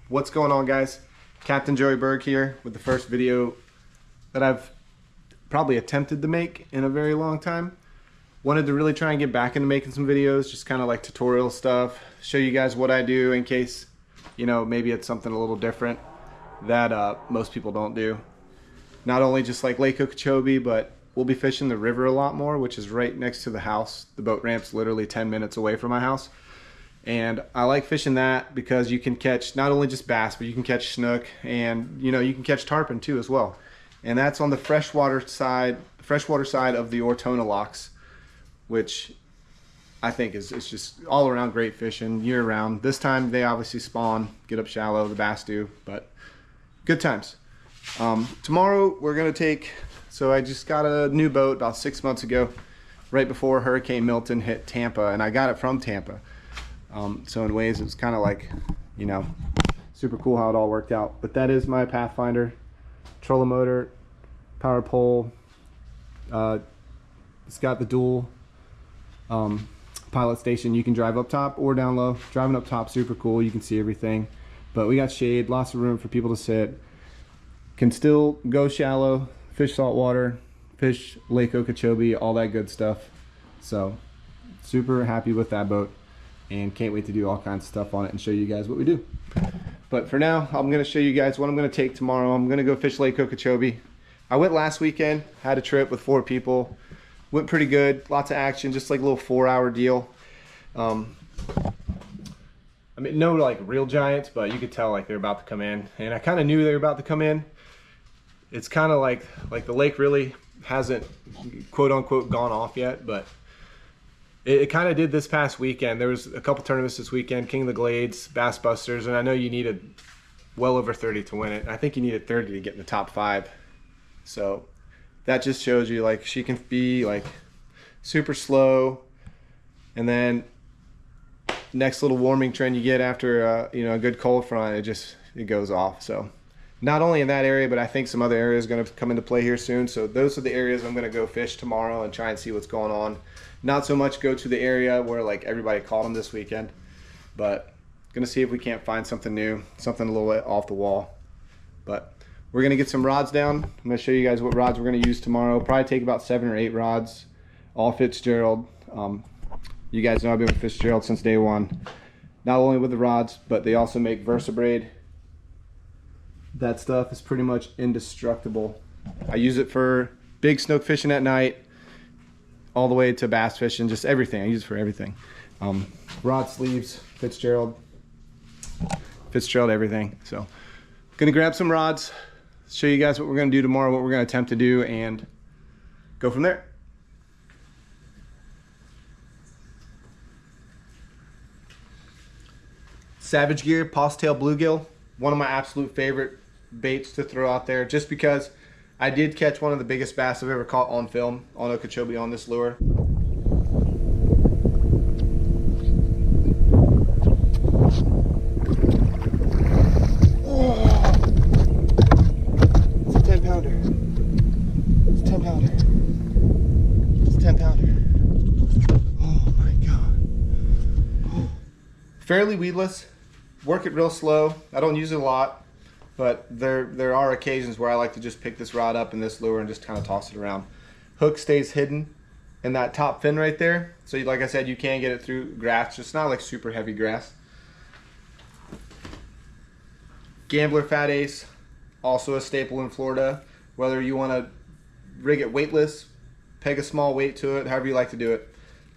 What's going on, guys? Captain Joey Berg here with the first video that I've probably attempted to make in a very long time. Wanted to really try and get back into making some videos, just kind of like tutorial stuff, show you guys what I do in case, you know, maybe it's something a little different that most people don't do. Not only just like Lake Okeechobee, but we'll be fishing the river a lot more, which is right next to the house. The boat ramp's literally 10 minutes away from my house. And I like fishing that because you can catch not only just bass, but you can catch snook, and you know, you can catch tarpon too as well. And that's on the freshwater side of the Ortona locks, which I think is just all around great fishing year round. This time they obviously spawn, get up shallow, the bass do, but good times. Tomorrow we're gonna take, so I just got a new boat about 6 months ago, right before Hurricane Milton hit Tampa, and I got it from Tampa. So in ways it was kind of like, you know, super cool how it all worked out. But that is my Pathfinder, trolling motor, power pole. It's got the dual pilot station. You can drive up top or down low. Driving up top, super cool. You can see everything. But we got shade, lots of room for people to sit. Can still go shallow, fish saltwater, fish Lake Okeechobee, all that good stuff. So super happy with that boat, and can't wait to do all kinds of stuff on it and show you guys what we do. But for now, I'm gonna show you guys what I'm gonna take tomorrow. I'm gonna go fish Lake Okeechobee. I went last weekend, had a trip with 4 people. Went pretty good, lots of action, just like a little 4-hour deal. I mean, no like real giants, but you could tell like they're about to come in. And I kind of knew they were about to come in. It's kind of like the lake really hasn't quote unquote gone off yet, but it kind of did this past weekend. There was a couple tournaments this weekend, King of the Glades, Bass Busters, and I know you needed well over 30 to win it. I think you needed 30 to get in the top 5. So that just shows you like she can be like super slow, and then next little warming trend you get after you know, a good cold front, it goes off. So not only in that area, but I think some other areas are going to come into play here soon. So those are the areas I'm going to go fish tomorrow and try and see what's going on. Not so much go to the area where like everybody caught them this weekend, but gonna see if we can't find something new, something a little bit off the wall. But we're gonna get some rods down. I'm gonna show you guys what rods we're gonna use tomorrow. Probably take about 7 or 8 rods, all Fitzgerald. You guys know I've been with Fitzgerald since day one. Not only with the rods, but they also make VersaBraid. That stuff is pretty much indestructible. I use it for big snook fishing at night, all the way to bass fishing, just everything. I use it for everything. Rod sleeves, Fitzgerald, everything. So gonna grab some rods, show you guys what we're gonna do tomorrow, what we're gonna attempt to do, and go from there. Savage Gear Poss Tail Bluegill, one of my absolute favorite baits to throw out there, just because I did catch one of the biggest bass I've ever caught on film on Okeechobee on this lure. Oh, it's a 10 pounder. It's a 10 pounder. It's a 10 pounder. Oh my God. Fairly weedless. Work it real slow. I don't use it a lot, but there are occasions where I like to just pick this rod up in this lure and just kind of toss it around. Hook stays hidden in that top fin right there. So like I said, you can get it through grass. It's not like super heavy grass. Gambler Fat Ace, also a staple in Florida. Whether you want to rig it weightless, peg a small weight to it, however you like to do it.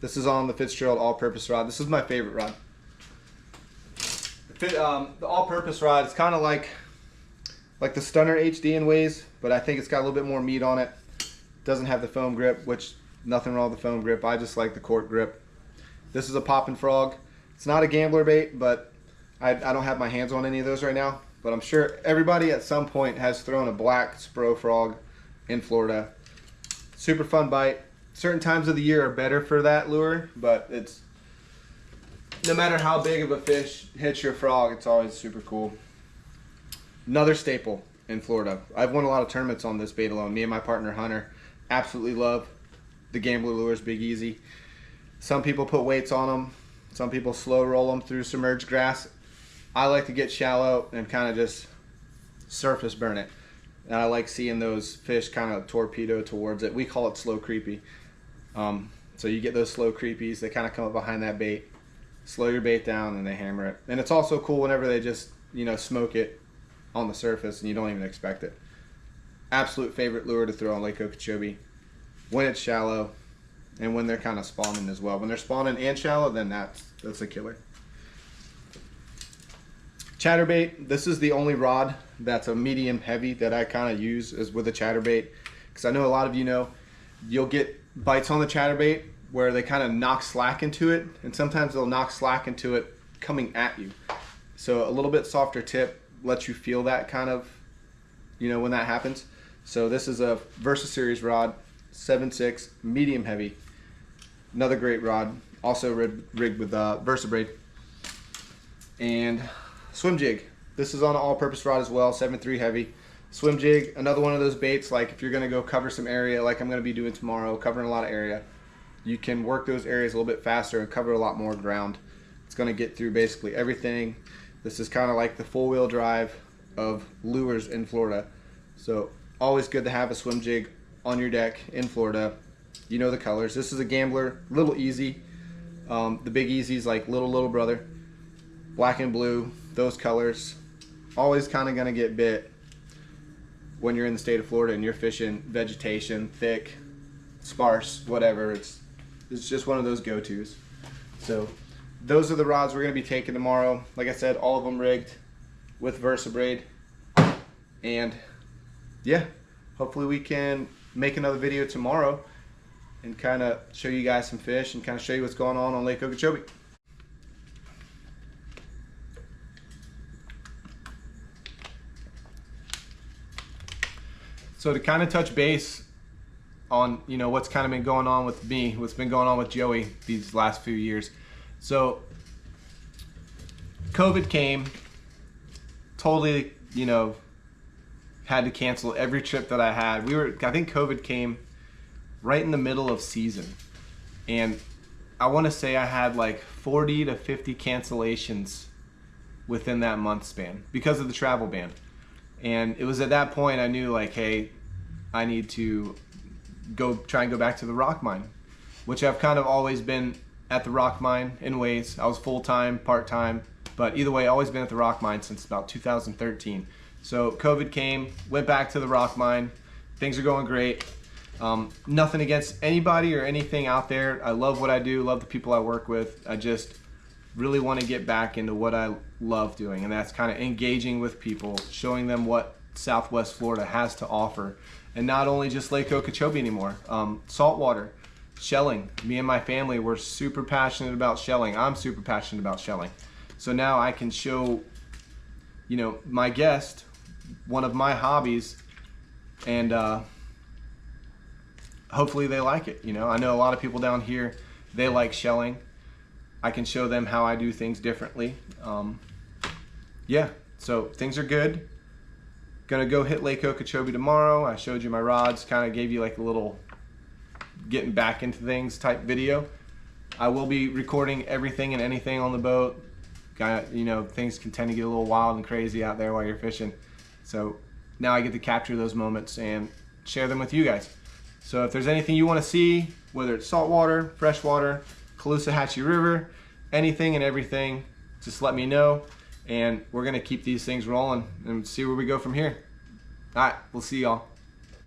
This is on the Fitzgerald all-purpose rod. This is my favorite rod. The all-purpose rod is kind of like the Stunner HD in ways, but I think it's got a little bit more meat on it. Doesn't have the foam grip, which nothing wrong with the foam grip. I just like the cork grip. This is a Poppin' Frog. It's not a gambler bait, but I don't have my hands on any of those right now. But I'm sure everybody at some point has thrown a black Spro frog in Florida. Super fun bite. Certain times of the year are better for that lure, but it's no matter how big of a fish hits your frog, it's always super cool. Another staple in Florida. I've won a lot of tournaments on this bait alone. Me and my partner Hunter absolutely love the Gambler lures, Big Easy. Some people put weights on them. Some people slow roll them through submerged grass. I like to get shallow and kind of just surface burn it. And I like seeing those fish kind of torpedo towards it. We call it slow creepy. So you get those slow creepies, they kind of come up behind that bait, slow your bait down, and they hammer it. And it's also cool whenever they just, you know, smoke it on the surface and you don't even expect it. Absolute favorite lure to throw on Lake Okeechobee when it's shallow and when they're kind of spawning as well. When they're spawning and shallow, then that's a killer. Chatterbait, this is the only rod that's a medium heavy that I kind of use is with a chatterbait, because I know a lot of you know you'll get bites on the chatterbait where they kind of knock slack into it, and sometimes they'll knock slack into it coming at you. So a little bit softer tip lets you feel that kind of, you know, when that happens. So this is a Versa Series rod, 7.6, medium heavy. Another great rod, also rigged with Versa braid. And swim jig. This is on an all-purpose rod as well, 7.3 heavy. Swim jig, another one of those baits, like if you're gonna go cover some area like I'm gonna be doing tomorrow, covering a lot of area, you can work those areas a little bit faster and cover a lot more ground. It's gonna get through basically everything. This is kind of like the full-wheel drive of lures in Florida. So always good to have a swim jig on your deck in Florida. You know the colors. This is a Gambler, Little Easy. The Big Easy's like little brother. Black and blue, those colors. Always kind of gonna get bit when you're in the state of Florida and you're fishing vegetation, thick, sparse, whatever. It's just one of those go-tos. So those are the rods we're gonna be taking tomorrow. Like I said, all of them rigged with Versa braid. And yeah, hopefully we can make another video tomorrow and kind of show you guys some fish and kind of show you what's going on Lake Okeechobee. So to kind of touch base on, you know, what's kind of been going on with me, what's been going on with Joey these last few years. So COVID came, totally, you know, had to cancel every trip that I had. I think COVID came right in the middle of season. And I want to say I had like 40 to 50 cancellations within that month span because of the travel ban. And it was at that point I knew, like, hey, I need to try and go back to the rock mine, which I've kind of always been at the rock mine in ways. I was full-time, part-time, but either way, always been at the rock mine since about 2013. So COVID came, went back to the rock mine. Things are going great. Nothing against anybody or anything out there. I love what I do, love the people I work with. I just really want to get back into what I love doing, and that's kind of engaging with people, showing them what Southwest Florida has to offer, and not only just Lake Okeechobee anymore. Saltwater, shelling. Me and my family, we're super passionate about shelling. I'm super passionate about shelling. So now I can show, you know, my guest one of my hobbies, and hopefully they like it. You know, I know a lot of people down here, they like shelling. I can show them how I do things differently. Yeah, so things are good. Gonna go hit Lake Okeechobee tomorrow. I showed you my rods, kind of gave you like a little getting back into things type video. I will be recording everything and anything on the boat. You know, things can tend to get a little wild and crazy out there while you're fishing. So now I get to capture those moments and share them with you guys. So if there's anything you want to see, whether it's saltwater, freshwater, Caloosahatchee River, anything and everything, just let me know, and we're gonna keep these things rolling and see where we go from here. All right, we'll see y'all.